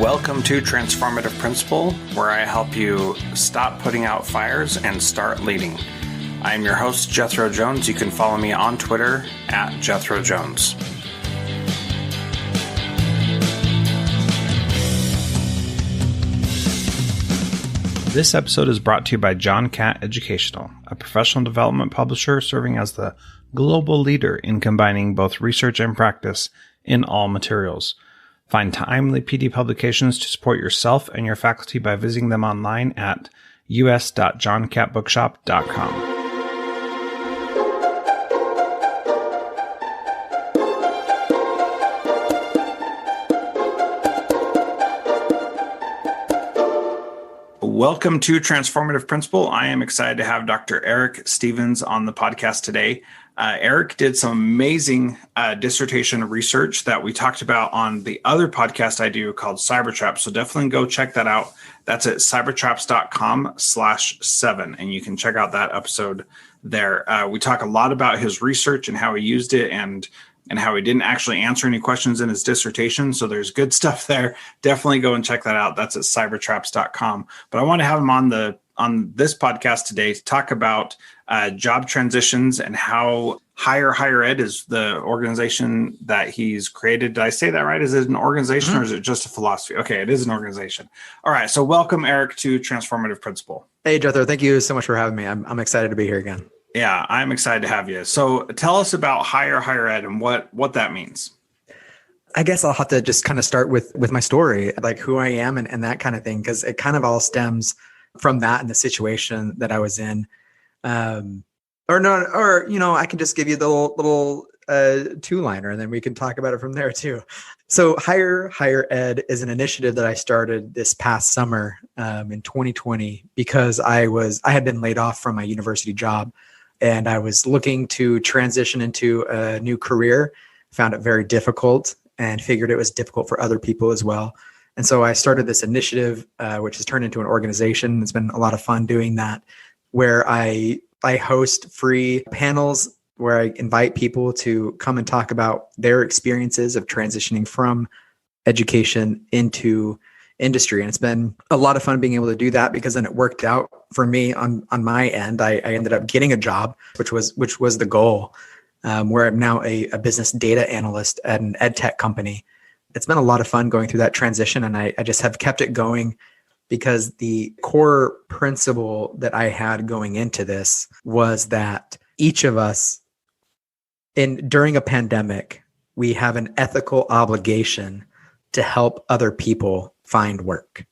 Welcome to Transformative Principal, where I help you stop putting out fires and start leading. I'm your host, Jethro Jones. You can follow me on Twitter at Jethro Jones. This episode is brought to you by John Catt Educational, a professional development publisher serving as the global leader in combining both research and practice in all materials. Find timely PD publications to support yourself and your faculty by visiting them online at us.johncattbookshop.com. Welcome to Transformative Principal. I am excited to have Dr. Eric Stevens on the podcast today. Eric did some amazing dissertation research that we talked about on the other podcast I do called Cybertraps. So definitely go check that out. That's at cybertraps.com/7. And you can check out that episode there. We talk a lot about his research and how he used it and how he didn't actually answer any questions in his dissertation. So there's good stuff there. Definitely go and check that out. That's at cybertraps.com. But I want to have him on this podcast today to talk about job transitions and how Higher Ed is the organization that he's created. Did I say that right? Is it an organization or is it just a philosophy? Okay, it is an organization. All right. So welcome, Eric, to Transformative Principal. Hey, Jethro. Thank you so much for having me. I'm excited to be here again. Yeah, I'm excited to have you. So tell us about Higher Ed and what that means. I guess I'll have to just kind of start with my story, like who I am and that kind of thing, because it kind of all stems from that and the situation that I was in. I can just give you the little two-liner and then we can talk about it from there too. So Higher Ed is an initiative that I started this past summer in 2020 because I had been laid off from my university job and I was looking to transition into a new career, found it very difficult and figured it was difficult for other people as well. And so I started this initiative, which has turned into an organization. It's been a lot of fun doing that, where I host free panels where I invite people to come and talk about their experiences of transitioning from education into industry. And it's been a lot of fun being able to do that because then it worked out for me on my end. I ended up getting a job, which was the goal, where I'm now a business data analyst at an ed tech company. It's been a lot of fun going through that transition, and I just have kept it going because the core principle that I had going into this was that each of us during a pandemic, we have an ethical obligation to help other people find work.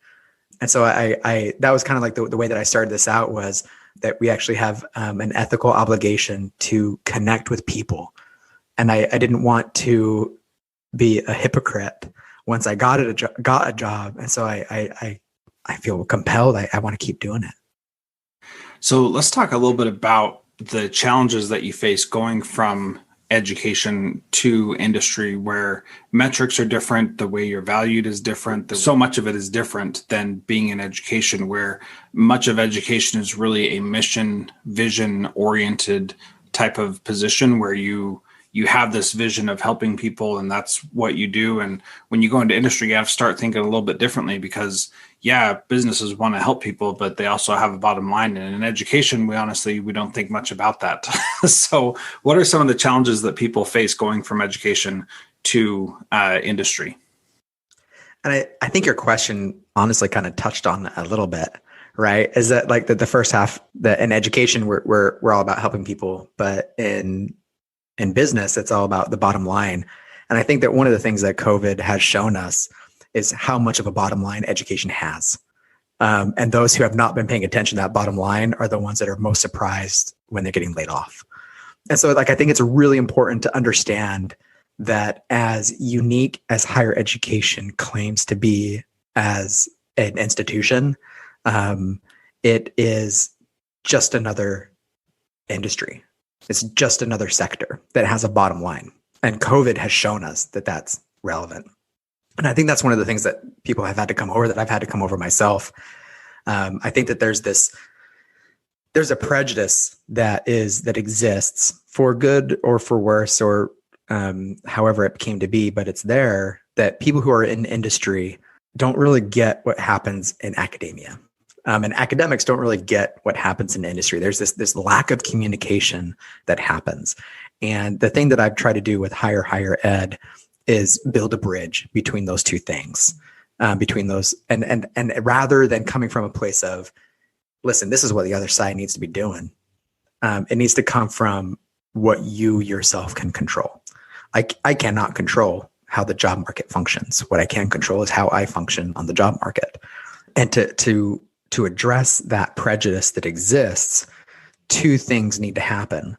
And so I that was kind of like the way that I started this out, was that we actually have an ethical obligation to connect with people. And I didn't want to be a hypocrite once I got a job. And so I feel compelled. I want to keep doing it. So let's talk a little bit about the challenges that you face going from education to industry, where metrics are different, the way you're valued is different. So much of it is different than being in education, where much of education is really a mission, vision oriented type of position where you have this vision of helping people and that's what you do. And when you go into industry, you have to start thinking a little bit differently because, yeah, businesses want to help people, but they also have a bottom line. And in education, we don't think much about that. So what are some of the challenges that people face going from education to industry? And I think your question honestly kind of touched on a little bit, right? Is that like the first half, that in education, we're all about helping people, but in business, it's all about the bottom line. And I think that one of the things that COVID has shown us is how much of a bottom line education has. And those who have not been paying attention to that bottom line are the ones that are most surprised when they're getting laid off. And so I think it's really important to understand that as unique as higher education claims to be as an institution, it is just another industry. It's just another sector that has a bottom line. And COVID has shown us that that's relevant. And I think that's one of the things that people have had to come over, that I've had to come over myself. I think that there's a prejudice that exists, for good or for worse, or however it came to be, but it's there, that people who are in industry don't really get what happens in academia. And academics don't really get what happens in industry. There's this lack of communication that happens. And the thing that I've tried to do with higher ed is build a bridge between those two things, between those, and rather than coming from a place of, listen, this is what the other side needs to be doing. It needs to come from what you yourself can control. I cannot control how the job market functions. What I can control is how I function on the job market. And to address that prejudice that exists, two things need to happen.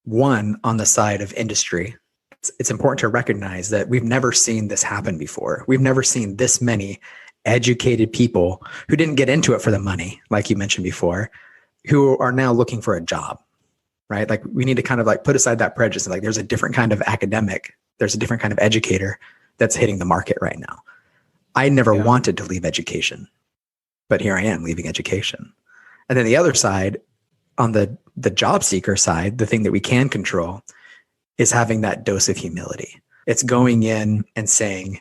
One, on the side of industry, it's important to recognize that we've never seen this happen before. We've never seen this many educated people who didn't get into it for the money, like you mentioned before, who are now looking for a job, right? Like we need to kind of like put aside that prejudice. Like there's a different kind of academic, there's a different kind of educator that's hitting the market right now. I never wanted to leave education, but here I am leaving education. And then the other side, on the job seeker side, the thing that we can control is having that dose of humility. It's going in and saying,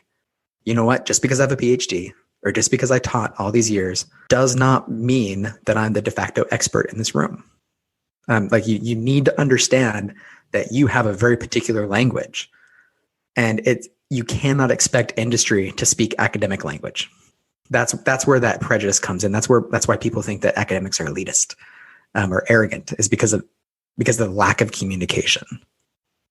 you know what, just because I have a PhD or just because I taught all these years does not mean that I'm the de facto expert in this room. Like you need to understand that you have a very particular language, and you cannot expect industry to speak academic language. That's where that prejudice comes in. That's why people think that academics are elitist or arrogant, is because of the lack of communication.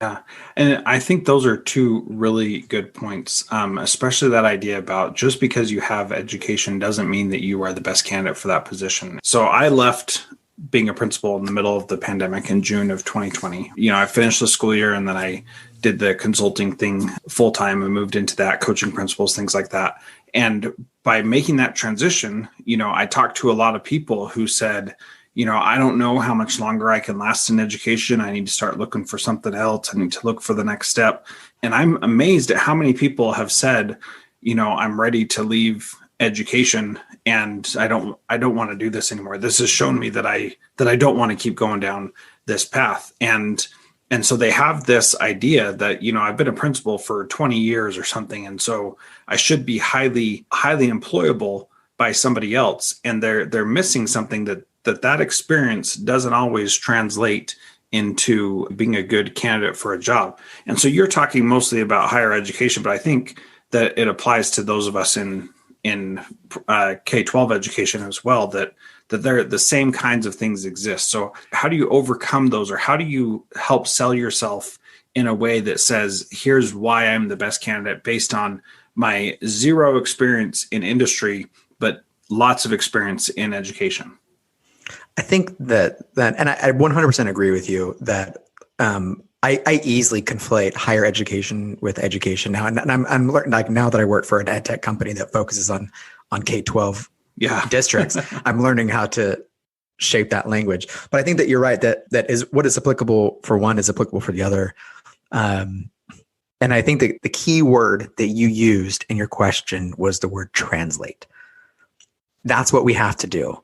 Yeah. And I think those are two really good points, especially that idea about just because you have education doesn't mean that you are the best candidate for that position. So I left being a principal in the middle of the pandemic in June of 2020. I finished the school year and then I did the consulting thing full time and moved into that, coaching principals, things like that. And by making that transition, I talked to a lot of people who said, I don't know how much longer I can last in education. I need to start looking for something else. I need to look for the next step. And I'm amazed at how many people have said, I'm ready to leave education and I don't want to do this anymore. This has shown me that I don't want to keep going down this path. And so they have this idea that, I've been a principal for 20 years or something. And so I should be highly, highly employable by somebody else. And they're missing something that experience doesn't always translate into being a good candidate for a job. And so you're talking mostly about higher education, but I think that it applies to those of us in K-12 education as well, that they're the same kinds of things exist. So how do you overcome those, or how do you help sell yourself in a way that says, here's why I'm the best candidate based on my zero experience in industry, but lots of experience in education? I think that, and I 100% agree with you that I easily conflate higher education with education now. And I'm learning, like, now that I work for an ed tech company that focuses on K-12 districts, I'm learning how to shape that language. But I think that you're right, that is what is applicable for one is applicable for the other. And I think that the key word that you used in your question was the word translate. That's what we have to do.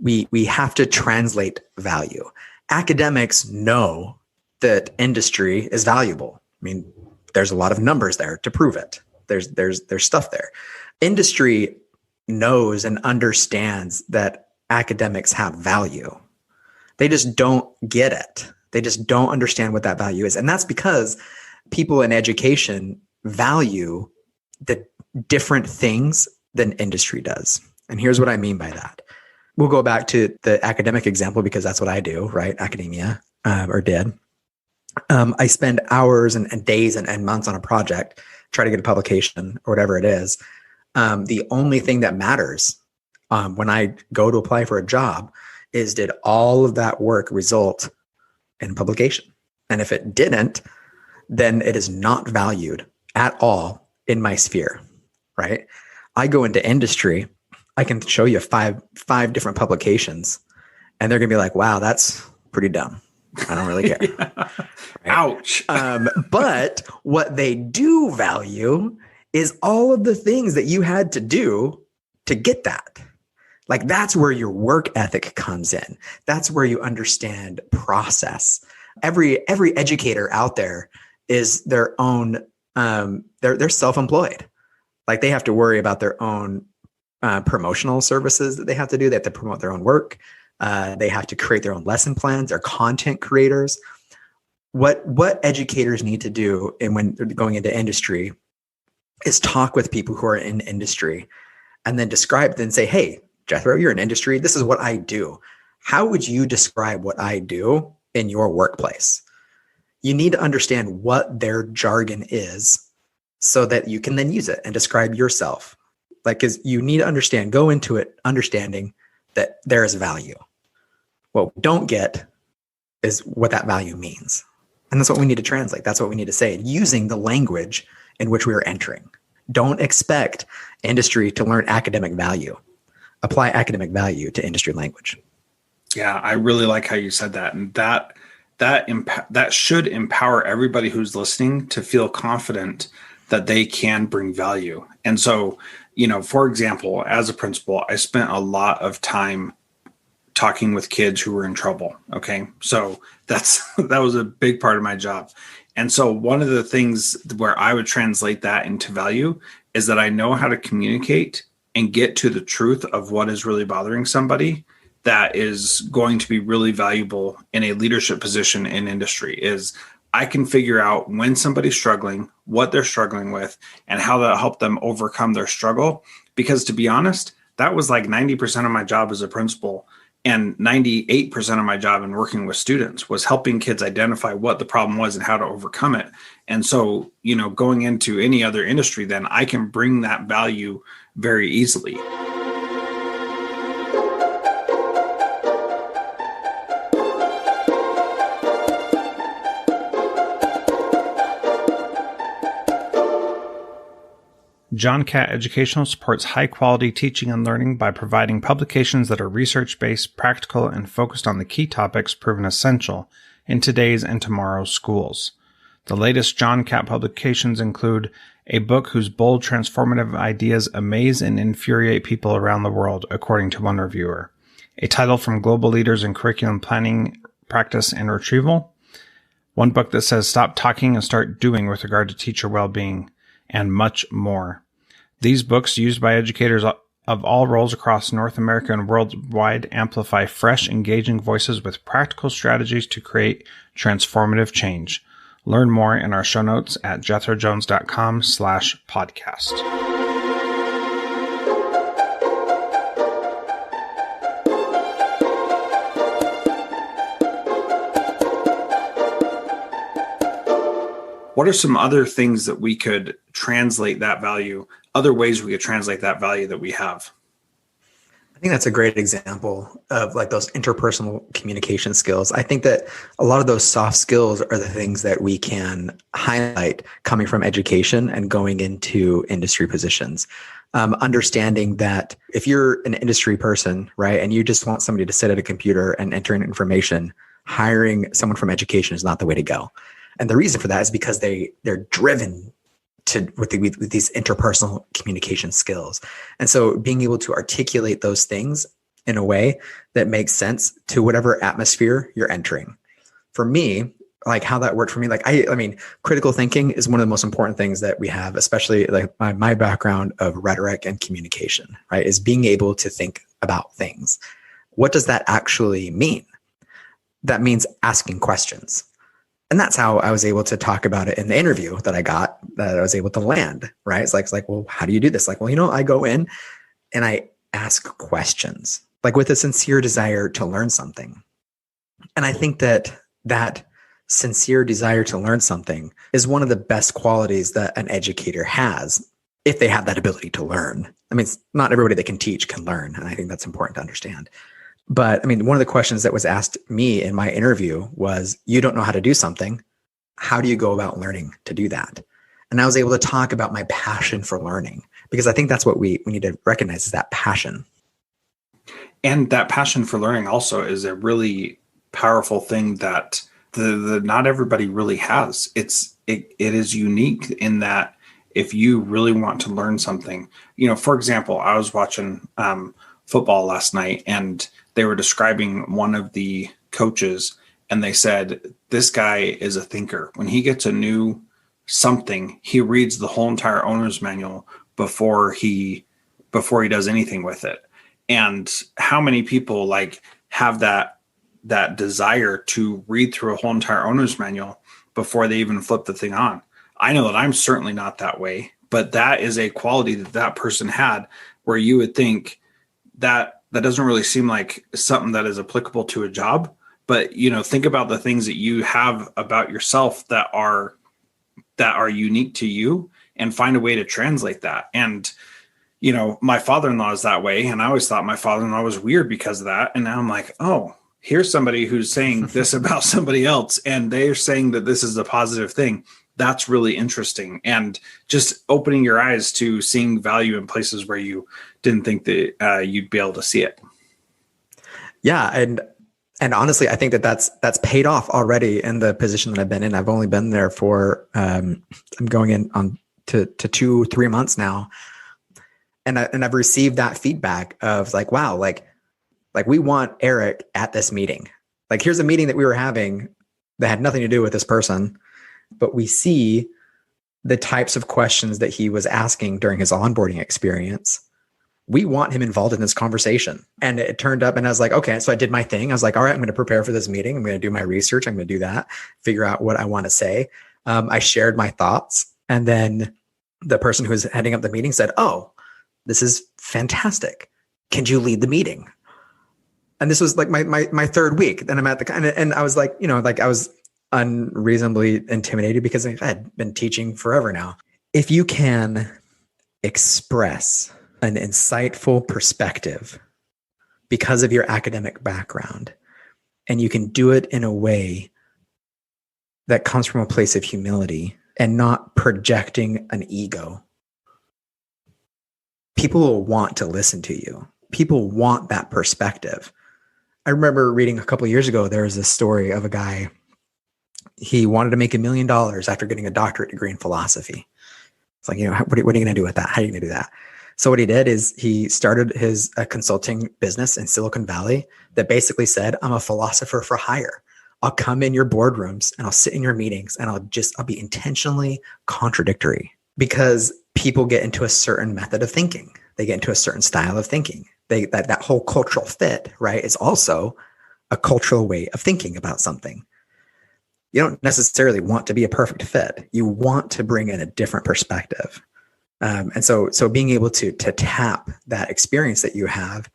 We have to translate value. Academics know that industry is valuable. I mean, there's a lot of numbers there to prove it. There's stuff there. Industry knows and understands that academics have value. They just don't get it. They just don't understand what that value is. And that's because people in education value the different things than industry does. And here's what I mean by that. We'll go back to the academic example because that's what I do, right? Academia, or did. I spend hours and days and months on a project, try to get a publication or whatever it is. The only thing that matters when I go to apply for a job is, did all of that work result in publication? And if it didn't, then it is not valued at all in my sphere, right? I go into industry, I can show you five different publications, and they're going to be like, wow, that's pretty dumb. I don't really care. Yeah. Right? Ouch. But what they do value is all of the things that you had to do to get that. Like, that's where your work ethic comes in. That's where you understand process. Every educator out there is their own, they're self-employed. Like they have to worry about their own promotional services that they have to do. They have to promote their own work. They have to create their own lesson plans. They're content creators. What educators need to do, and when they're going into industry, is talk with people who are in industry, and then then say, "Hey, Jethro, you're in industry. This is what I do. How would you describe what I do in your workplace?" You need to understand what their jargon is so that you can then use it and describe yourself. Like, because you need to go into it understanding that there is value. What we don't get is what that value means. And that's what we need to translate. That's what we need to say using the language in which we are entering. Don't expect industry to learn academic value. Apply academic value to industry language. Yeah, I really like how you said that. And that should empower everybody who's listening to feel confident that they can bring value. And so, for example, as a principal, I spent a lot of time talking with kids who were in trouble. Okay. So that was a big part of my job. And so one of the things where I would translate that into value is that I know how to communicate and get to the truth of what is really bothering somebody that is going to be really valuable in a leadership position in industry. Is I can figure out when somebody's struggling, what they're struggling with, and how that help them overcome their struggle. Because to be honest, that was like 90% of my job as a principal. And 98% of my job in working with students was helping kids identify what the problem was and how to overcome it. And so, going into any other industry, then I can bring that value very easily. John Catt Educational supports high-quality teaching and learning by providing publications that are research-based, practical, and focused on the key topics proven essential in today's and tomorrow's schools. The latest John Catt publications include a book whose bold, transformative ideas amaze and infuriate people around the world, according to one reviewer, a title from global leaders in curriculum planning, practice, and retrieval, one book that says stop talking and start doing with regard to teacher well-being, and much more. These books, used by educators of all roles across North America and worldwide, amplify fresh, engaging voices with practical strategies to create transformative change. Learn more in our show notes at jethrojones.com/podcast. What are some other things that we could translate that value, other ways we could translate that value that we have? I think that's a great example of like those interpersonal communication skills. I think that a lot of those soft skills are the things that we can highlight coming from education and going into industry positions. Understanding that if you're an industry person, right, and you just want somebody to sit at a computer and enter in information, hiring someone from education is not the way to go. And the reason for that is because they're driven with these interpersonal communication skills. And so being able to articulate those things in a way that makes sense to whatever atmosphere you're entering. For me, like how that worked for me, like I mean, critical thinking is one of the most important things that we have, especially like my background of rhetoric and communication, right? Is being able to think about things. What does that actually mean? That means asking questions. And that's how I was able to talk about it in the interview that I was able to land, right? It's like, well, how do you do this? Like, well, I go in and I ask questions, like with a sincere desire to learn something. And I think that sincere desire to learn something is one of the best qualities that an educator has if they have that ability to learn. I mean, not everybody that can teach can learn. And I think that's important to understand. But I mean, one of the questions that was asked me in my interview was, you don't know how to do something. How do you go about learning to do that? And I was able to talk about my passion for learning, because I think that's what we need to recognize, is that passion. And that passion for learning also is a really powerful thing that the not everybody really has. It is unique in that if you really want to learn something, for example, I was watching football last night, and they were describing one of the coaches, and they said, this guy is a thinker. When he gets a new something, he reads the whole entire owner's manual before he does anything with it. And how many people like have that desire to read through a whole entire owner's manual before they even flip the thing on? I know that I'm certainly not that way, but that is a quality that person had, where you would think that doesn't really seem like something that is applicable to a job. But, think about the things that you have about yourself that are unique to you, and find a way to translate that. And, my father-in-law is that way. And I always thought my father-in-law was weird because of that. And now I'm like, oh, here's somebody who's saying this about somebody else, and they're saying that this is a positive thing. That's really interesting. And just opening your eyes to seeing value in places where you didn't think that you'd be able to see it. Yeah. And honestly, I think that's paid off already in the position that I've been in. I've only been there for, I'm going in on to 2-3 months now. And I've received that feedback of like, wow, like we want Eric at this meeting. Like, here's a meeting that we were having that had nothing to do with this person, but we see the types of questions that he was asking during his onboarding experience. We want him involved in this conversation. And it turned up, and I was like, okay. So I did my thing. I was like, all right, I'm going to prepare for this meeting. I'm going to do my research. I'm going to do that, figure out what I want to say. I shared my thoughts. And then the person who was heading up the meeting said, oh, this is fantastic. Can you lead the meeting? And this was like my third week. Then I'm at and I was like, I was unreasonably intimidated because I had been teaching forever now. If you can express an insightful perspective because of your academic background, and you can do it in a way that comes from a place of humility and not projecting an ego, people will want to listen to you. People want that perspective. I remember reading a couple of years ago, there was this story of a guy. He wanted to make $1 million after getting a doctorate degree in philosophy. It's like, what are you going to do with that? How are you going to do that? So what he did is he started his consulting business in Silicon Valley that basically said, I'm a philosopher for hire. I'll come in your boardrooms and I'll sit in your meetings and I'll be intentionally contradictory, because people get into a certain method of thinking. They get into a certain style of thinking. That whole cultural fit, right, is also a cultural way of thinking about something. You don't necessarily want to be a perfect fit. You want to bring in a different perspective. And so being able to tap that experience that you have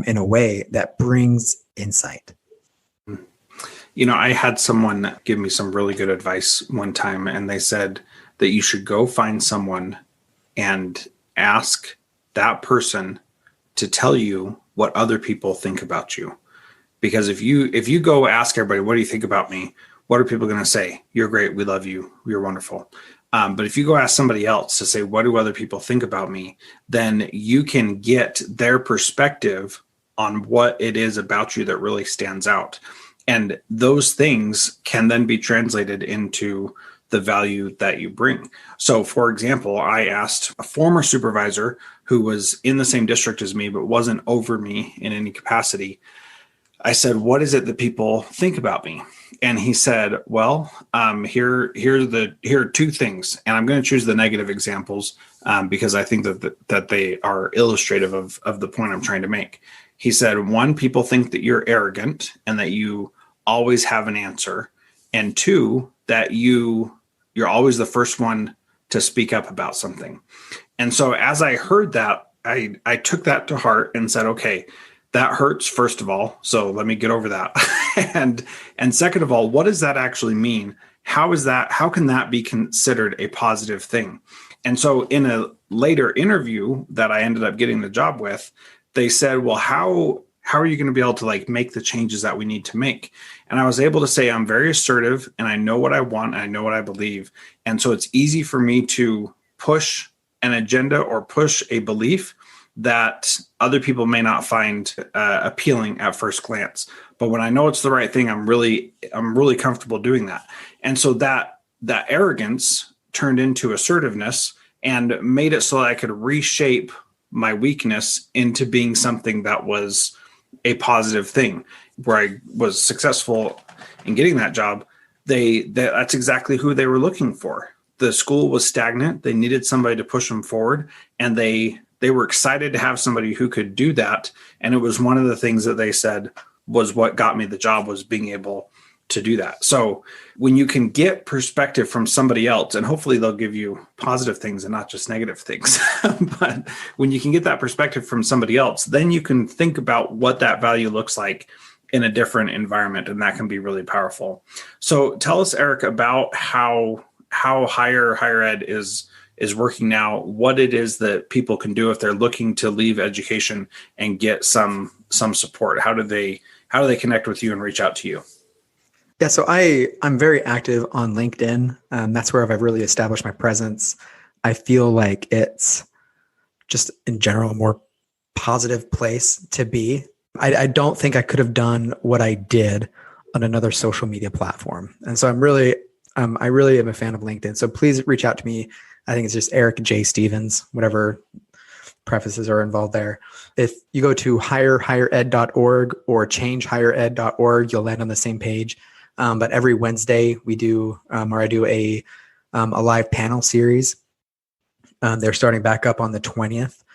in a way that brings insight. I had someone give me some really good advice one time, and they said that you should go find someone and ask that person to tell you what other people think about you. Because if you go ask everybody, what do you think about me? What are people going to say? You're great. We love you. You're wonderful. But if you go ask somebody else to say, what do other people think about me? Then you can get their perspective on what it is about you that really stands out. And those things can then be translated into the value that you bring. So, for example, I asked a former supervisor who was in the same district as me, but wasn't over me in any capacity. I said, what is it that people think about me? And he said, well, here are two things. And I'm going to choose the negative examples because I think that they are illustrative of the point I'm trying to make. He said, one, people think that you're arrogant and that you always have an answer. And two, that you're always the first one to speak up about something. And so as I heard that, I took that to heart and said, okay, that hurts, first of all. So let me get over that. and second of all, what does that actually mean? How can that be considered a positive thing? And so in a later interview that I ended up getting the job with, they said, well, how are you going to be able to make the changes that we need to make? And I was able to say, I'm very assertive and I know what I want. And I know what I believe. And so it's easy for me to push an agenda or push a belief that other people may not find appealing at first glance. But when I know it's the right thing, I'm really comfortable doing that. And so that arrogance turned into assertiveness and made it so that I could reshape my weakness into being something that was a positive thing. Where I was successful in getting that job, that's exactly who they were looking for. the school was stagnant. They needed somebody to push them forward, and they were excited to have somebody who could do that. And it was one of the things that they said was what got me the job, was being able to do that. So when you can get perspective from somebody else, and hopefully they'll give you positive things and not just negative things, but when you can get that perspective from somebody else, then you can think about what that value looks like in a different environment, and that can be really powerful. So tell us, Eric, about how higher ed is working now, what it is that people can do if they're looking to leave education and get some support. How do they connect with you and reach out to you? Yeah, so I'm very active on LinkedIn. That's where I've really established my presence. I feel like it's just in general a more positive place to be. I don't think I could have done what I did on another social media platform. And so I really am a fan of LinkedIn. So please reach out to me. I think it's just Eric J. Stevens, whatever prefaces are involved there. If you go to highered.org or changehighered.org, you'll land on the same page. But every Wednesday I do a live panel series. They're starting back up on the 20th,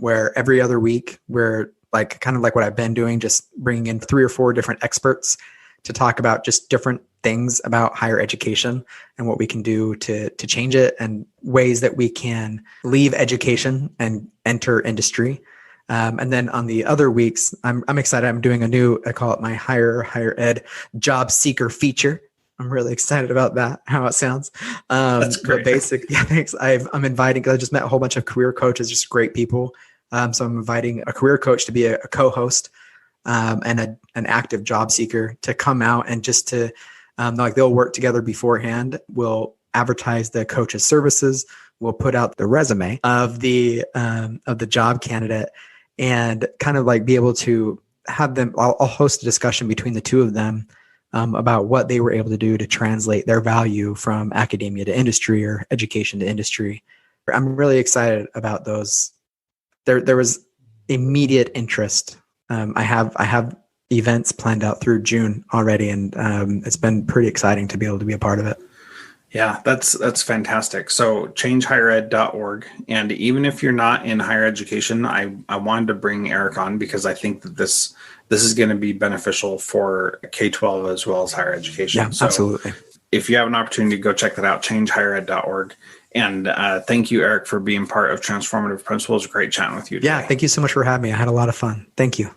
where every other week we're kind of like what I've been doing, just bringing in 3 or 4 different experts to talk about just different things about higher education and what we can do to change it, and ways that we can leave education and enter industry. And then on the other weeks, I'm excited. I'm doing I call it my higher ed job seeker feature. I'm really excited about that, how it sounds. That's great. Yeah, thanks. I'm inviting, because I just met a whole bunch of career coaches, just great people. So I'm inviting a career coach to be a co-host, and an active job seeker to come out and just to, they'll work together beforehand. We'll advertise the coach's services. We'll put out the resume of the job candidate, and kind of be able to have them. I'll host a discussion between the two of them about what they were able to do to translate their value from academia to industry or education to industry. I'm really excited about those. There was immediate interest. I have events planned out through June already, and it's been pretty exciting to be able to be a part of it. Yeah, that's fantastic. So changehighered.org. And even if you're not in higher education, I wanted to bring Eric on because I think that this is going to be beneficial for K-12 as well as higher education. Yeah, so absolutely. If you have an opportunity, go check that out, changehighered.org. And thank you, Eric, for being part of Transformative Principal. It was great chatting with you today. Yeah, thank you so much for having me. I had a lot of fun. Thank you.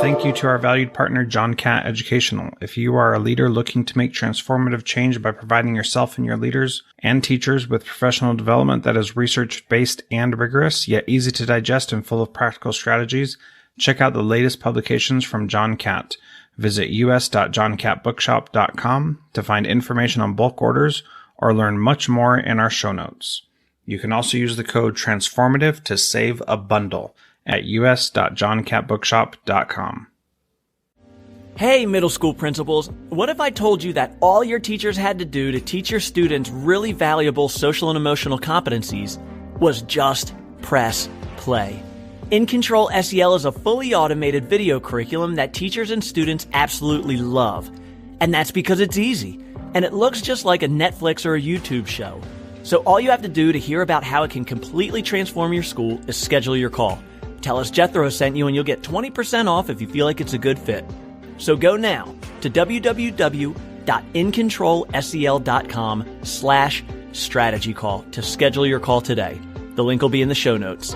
Thank you to our valued partner, John Catt Educational. If you are a leader looking to make transformative change by providing yourself and your leaders and teachers with professional development that is research-based and rigorous, yet easy to digest and full of practical strategies, check out the latest publications from John Catt. Visit us.johncattbookshop.com to find information on bulk orders or learn much more in our show notes. You can also use the code TRANSFORMATIVE to save a bundle at us.johncattbookshop.com. Hey, middle school principals. What if I told you that all your teachers had to do to teach your students really valuable social and emotional competencies was just press play? In Control SEL is a fully automated video curriculum that teachers and students absolutely love. And that's because it's easy. And it looks just like a Netflix or a YouTube show. So all you have to do to hear about how it can completely transform your school is schedule your call. Tell us Jethro sent you and you'll get 20% off if you feel like it's a good fit. So go now to www.incontrolsel.com/strategy call to schedule your call today. The link will be in the show notes.